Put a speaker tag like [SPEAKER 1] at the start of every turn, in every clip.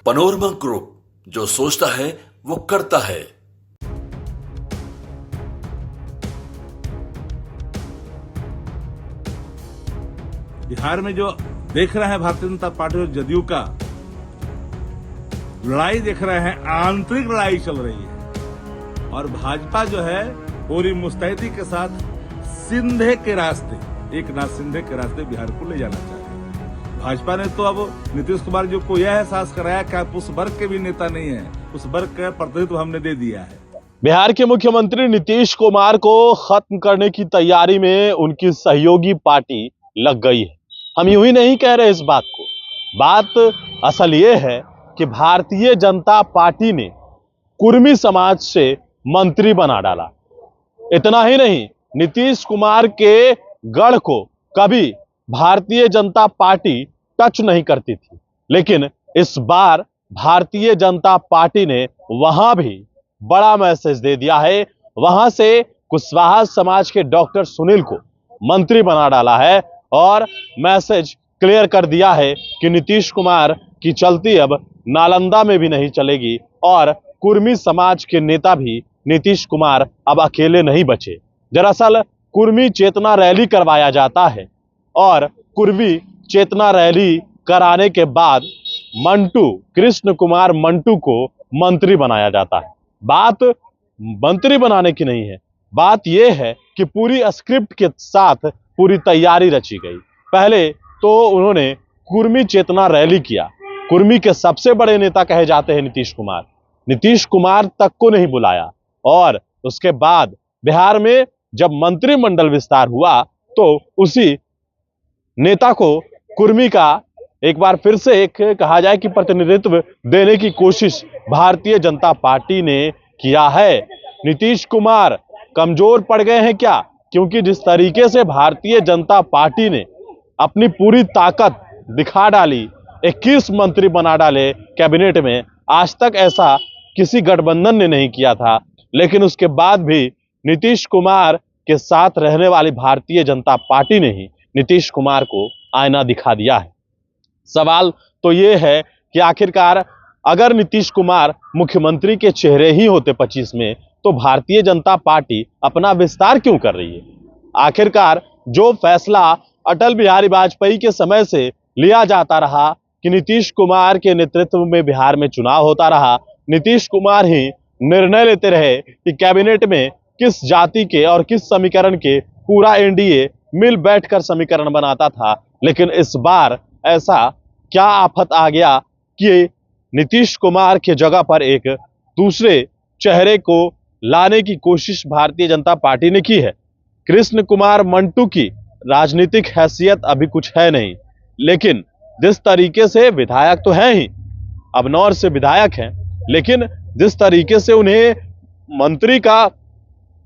[SPEAKER 1] Panorama group, जो सोचता है वो करता है।
[SPEAKER 2] बिहार में जो देख रहे हैं भारतीय जनता पार्टी और जदयू का लड़ाई देख रहे हैं, आंतरिक लड़ाई चल रही है और भाजपा जो है पूरी मुस्तैदी के साथ सिंधे के रास्ते, एकनाथ शिंदे के रास्ते बिहार को ले जाना चाह रही है। भाजपा ने तो अब नीतीश कुमार जी को यह एहसास कराया कि आप उस वर्ग के भी नेता नहीं है, उस वर्ग का प्रतिनिधित्व हमने दे दिया है।
[SPEAKER 3] बिहार के मुख्यमंत्री नीतीश कुमार को खत्म करने की तैयारी में उनकी सहयोगी पार्टी लग गई है। हम यूं ही नहीं कह रहे इस बात को, बात असल ये है कि भारतीय जनता पार्टी ने कुर्मी समाज से मंत्री बना डाला। इतना ही नहीं, नीतीश कुमार के गढ़ को कभी भारतीय जनता पार्टी टच नहीं करती थी, लेकिन इस बार भारतीय जनता पार्टी ने वहां भी बड़ा मैसेज दे दिया है। वहां से कुशवाहा समाज के डॉक्टर सुनील को मंत्री बना डाला है और मैसेज क्लियर कर दिया है कि नीतीश कुमार की चलती अब नालंदा में भी नहीं चलेगी और कुर्मी समाज के नेता भी नीतीश कुमार अब अकेले नहीं बचे। दरअसल कुर्मी चेतना रैली करवाया जाता है और कुर्मी चेतना रैली कराने के बाद कृष्ण कुमार मंटू को मंत्री बनाया जाता है। बात मंत्री बनाने की नहीं है, बात यह है कि पूरी स्क्रिप्ट के साथ पूरी तैयारी रची गई। पहले तो उन्होंने कुर्मी चेतना रैली किया। कुर्मी के सबसे बड़े नेता कहे जाते हैं नीतीश कुमार तक को नहीं बुलाया और उसके बाद बिहार में जब मंत्रिमंडल विस्तार हुआ तो उसी नेता को कुर्मी का एक बार फिर से एक कहा जाए कि प्रतिनिधित्व देने की कोशिश भारतीय जनता पार्टी ने किया है। नीतीश कुमार कमजोर पड़ गए हैं क्या? क्योंकि जिस तरीके से भारतीय जनता पार्टी ने अपनी पूरी ताकत दिखा डाली, 21 मंत्री बना डाले कैबिनेट में, आज तक ऐसा किसी गठबंधन ने नहीं किया था। लेकिन उसके बाद भी नीतीश कुमार के साथ रहने वाली भारतीय जनता पार्टी ने ही नीतीश कुमार को आईना दिखा दिया है। सवाल तो ये है कि आखिरकार अगर नीतीश कुमार मुख्यमंत्री के चेहरे ही होते 25 में, तो भारतीय जनता पार्टी अपना विस्तार क्यों कर रही है? आखिरकार जो फैसला अटल बिहारी वाजपेयी के समय से लिया जाता रहा कि नीतीश कुमार के नेतृत्व में बिहार में चुनाव होता रहा, नीतीश कुमार ही निर्णय लेते रहे कि कैबिनेट में किस जाति के और किस समीकरण के, पूरा एनडीए मिल बैठकर समीकरण बनाता था। लेकिन इस बार ऐसा क्या आफत आ गया कि नीतीश कुमार के जगह पर एक दूसरे चेहरे को लाने की कोशिश भारतीय जनता पार्टी ने की है। कृष्ण कुमार मंटू की राजनीतिक हैसियत अभी कुछ है नहीं, लेकिन जिस तरीके से विधायक तो हैं ही, अबनौर से विधायक हैं, लेकिन जिस तरीके से उन्हें मंत्री का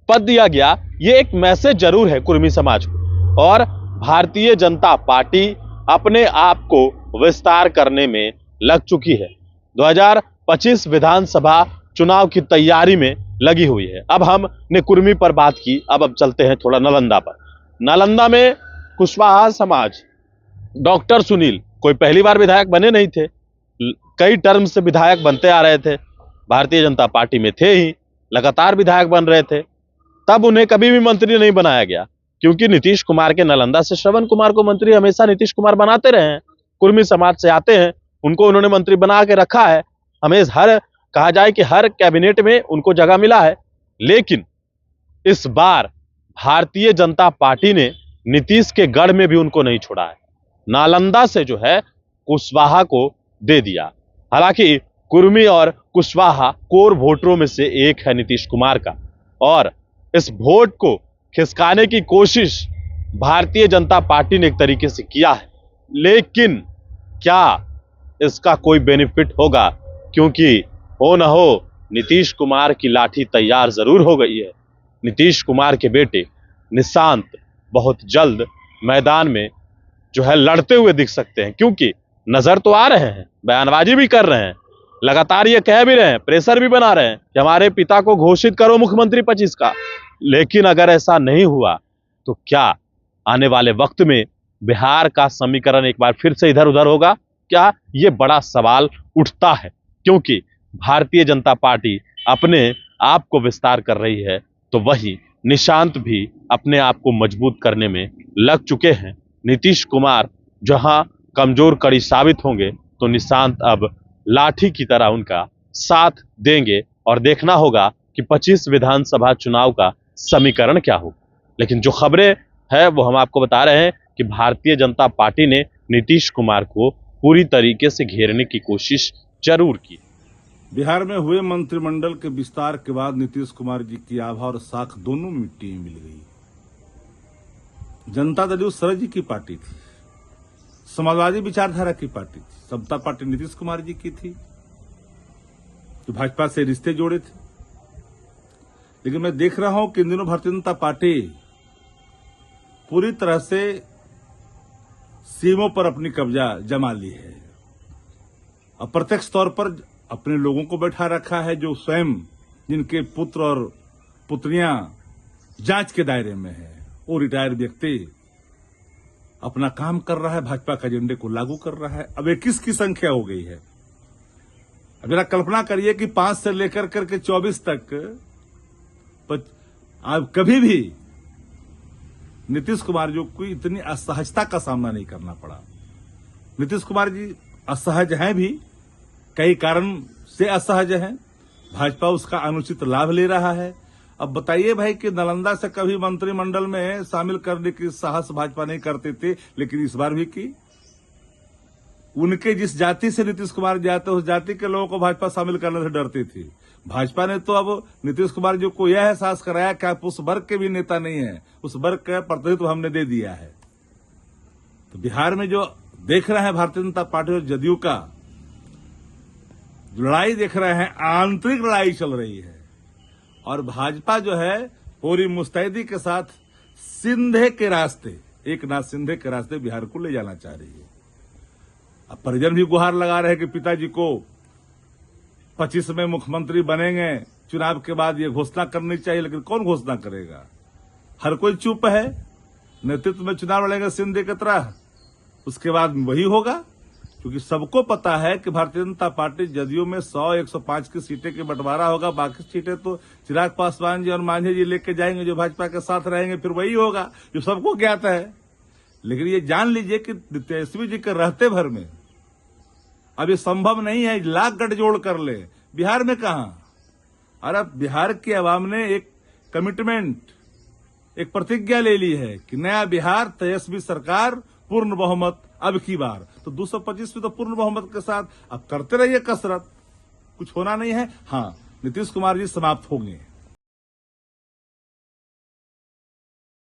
[SPEAKER 3] पद दिया गया, ये एक मैसेज जरूर है कुर्मी समाज को। और भारतीय जनता पार्टी अपने आप को विस्तार करने में लग चुकी है। 2025 विधानसभा चुनाव की तैयारी में लगी हुई है। अब हमने कुर्मी पर बात की, अब चलते हैं थोड़ा नालंदा पर। नालंदा में कुशवाहा समाज, डॉक्टर सुनील कोई पहली बार विधायक बने नहीं थे, कई टर्म से विधायक बनते आ रहे थे, भारतीय जनता पार्टी में थे ही, लगातार विधायक बन रहे थे। तब उन्हें कभी भी मंत्री नहीं बनाया गया, क्योंकि नीतीश कुमार के नालंदा से श्रवण कुमार को मंत्री हमेशा नीतीश कुमार बनाते रहे हैं। कुर्मी समाज से आते हैं, उनको उन्होंने मंत्री बना के रखा है। हमेशा कहा जाए कि हर कैबिनेट में उनको जगह मिला है। लेकिन इस बार भारतीय जनता पार्टी ने नीतीश के गढ़ में भी उनको नहीं छोड़ा है, नालंदा से जो है कुशवाहा को दे दिया। हालांकि कुर्मी और कुशवाहा कोर वोटरों में से एक है नीतीश कुमार का, और इस वोट को खिसकाने की कोशिश भारतीय जनता पार्टी ने एक तरीके से किया है। लेकिन क्या इसका कोई बेनिफिट होगा? क्योंकि हो न हो नीतीश कुमार की लाठी तैयार जरूर हो गई है। नीतीश कुमार के बेटे निशांत बहुत जल्द मैदान में जो है लड़ते हुए दिख सकते हैं, क्योंकि नजर तो आ रहे हैं, बयानबाजी भी कर रहे हैं, लगातार ये कह भी रहे हैं, प्रेशर भी बना रहे हैं कि हमारे पिता को घोषित करो मुख्यमंत्री 25 का। लेकिन अगर ऐसा नहीं हुआ तो क्या आने वाले वक्त में बिहार का समीकरण एक बार फिर से इधर उधर होगा? क्या ये बड़ा सवाल उठता है, क्योंकि भारतीय जनता पार्टी अपने आप को विस्तार कर रही है तो वही निशांत भी अपने आप को मजबूत करने में लग चुके हैं। नीतीश कुमार जहां कमजोर कड़ी साबित होंगे तो निशांत अब लाठी की तरह उनका साथ देंगे और देखना होगा कि 25 विधानसभा चुनाव का समीकरण क्या हो। लेकिन जो खबरें है वो हम आपको बता रहे हैं कि भारतीय जनता पार्टी ने नीतीश कुमार को पूरी तरीके से घेरने की कोशिश जरूर की।
[SPEAKER 2] बिहार में हुए मंत्रिमंडल के विस्तार के बाद नीतीश कुमार जी की आभा और साख दोनों मिट्टी में मिल गई। जनता दल यूनाइटेड शरद जी की पार्टी थी, समाजवादी विचारधारा की पार्टी थी, समता पार्टी नीतीश कुमार जी की थी जो भाजपा से रिश्ते जोड़े थे। लेकिन मैं देख रहा हूं कि इन दिनों भारतीय जनता पार्टी पूरी तरह से सीमों पर अपनी कब्जा जमा ली है। अप्रत्यक्ष तौर पर अपने लोगों को बैठा रखा है जो स्वयं जिनके पुत्र और पुत्रियां जांच के दायरे में है। वो रिटायर व्यक्ति अपना काम कर रहा है, भाजपा के एजेंडे को लागू कर रहा है। अब 21 की संख्या हो गई है। अब जरा कल्पना करिए कि 5 से लेकर करके 24 तक अब कभी भी नीतीश कुमार जी को इतनी असहजता का सामना नहीं करना पड़ा। नीतीश कुमार जी असहज हैं भी, कई कारण से असहज हैं। भाजपा उसका अनुचित लाभ ले रहा है। अब बताइए भाई कि नालंदा से कभी मंत्रिमंडल में शामिल करने की साहस भाजपा नहीं करते थे, लेकिन इस बार भी की। उनके जिस जाति से नीतीश कुमार जाते उस जाति के लोगों को भाजपा शामिल करने से डरती थी। भाजपा ने तो अब नीतीश कुमार जी को यह एहसास कराया कि आप उस वर्ग के भी नेता नहीं है, उस वर्ग का प्रतिनिधित्व हमने दे दिया है। तो बिहार में जो देख रहे हैं भारतीय जनता पार्टी और जदयू का लड़ाई देख रहे हैं, आंतरिक लड़ाई चल रही है और भाजपा जो है पूरी मुस्तैदी के साथ सिंधे के रास्ते, एकनाथ सिंधे के रास्ते बिहार को ले जाना चाह रही है। अब परिजन भी गुहार लगा रहे हैं कि पिताजी को 25 में मुख्यमंत्री बनेंगे, चुनाव के बाद ये घोषणा करनी चाहिए। लेकिन कौन घोषणा करेगा? हर कोई चुप है। नेतृत्व में चुनाव लड़ेंगे सिंधे की तरह, उसके बाद वही होगा, क्योंकि सबको पता है कि भारतीय जनता पार्टी जदयू में 100-105 की सीटें के बंटवारा होगा। बाकी सीटें तो चिराग पासवान जी और मांझी जी लेके जाएंगे, जो भाजपा के साथ रहेंगे। फिर वही होगा जो सबको ज्ञात है। लेकिन ये जान लीजिए कि तेजस्वी जी के रहते भर में अब ये संभव नहीं है। लाख गठजोड़ कर ले, बिहार में कहां? अरे बिहार की आवाम ने एक कमिटमेंट, एक प्रतिज्ञा ले ली है कि नया बिहार, तेजस्वी सरकार, पूर्ण बहुमत अब की बार। तो 225 में तो पूर्ण बहुमत के साथ अब करते रहिए कसरत, कुछ होना नहीं है। हाँ, नीतीश कुमार जी समाप्त होंगे।